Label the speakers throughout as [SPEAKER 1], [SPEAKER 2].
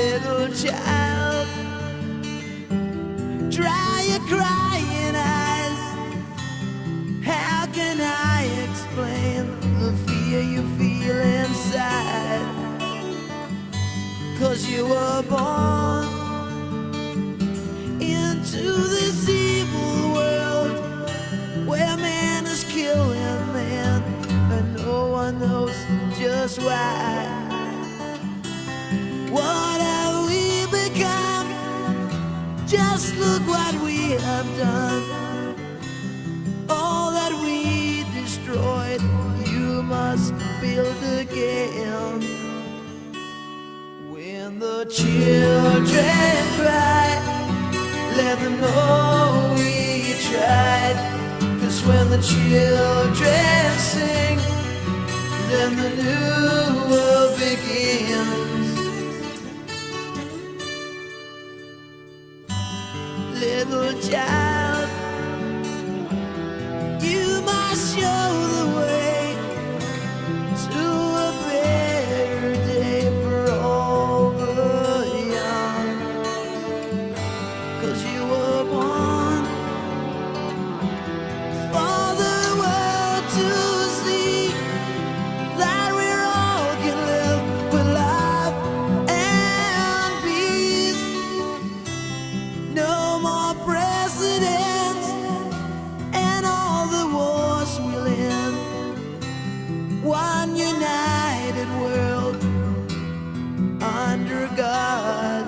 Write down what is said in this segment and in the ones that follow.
[SPEAKER 1] Little child, dry your crying eyes. How can I explain the fear you feel inside? 'Cause you were born into this evil world where man is killing man, and no one knows just why. What have we become? Just look what we have done. All that we destroyed, you must build again. When the children cry, let them know we tried. 'Cause when the children sing, then the new world begins. Little child, you must show the way to a better day for all the young. 'Cause you were born for the world to see that we all can live with love and peace. No more presidents and all the wars we'll end. One united world under God.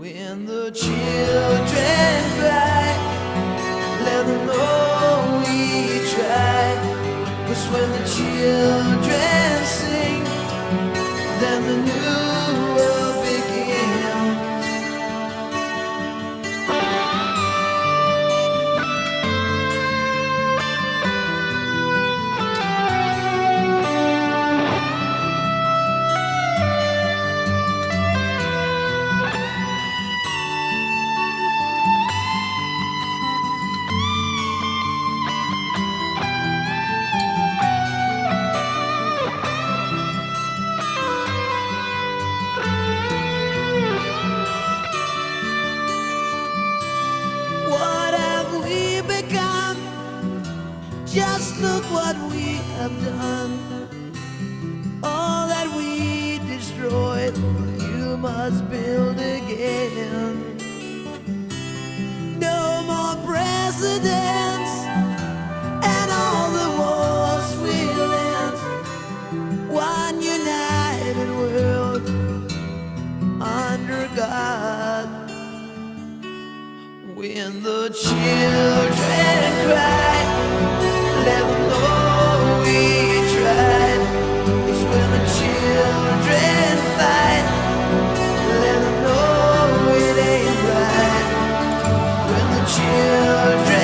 [SPEAKER 1] When the children cry, let them know we tried. 'Cause when the children sing, then the new world begins. What have we become? Just look what we have done. All that we destroyed, you must build again. No more presidents and all the wars we'll end. One united world under God. When the children cry, let them know we tried. 'Cause when the children fight, let them know it ain't right. When the children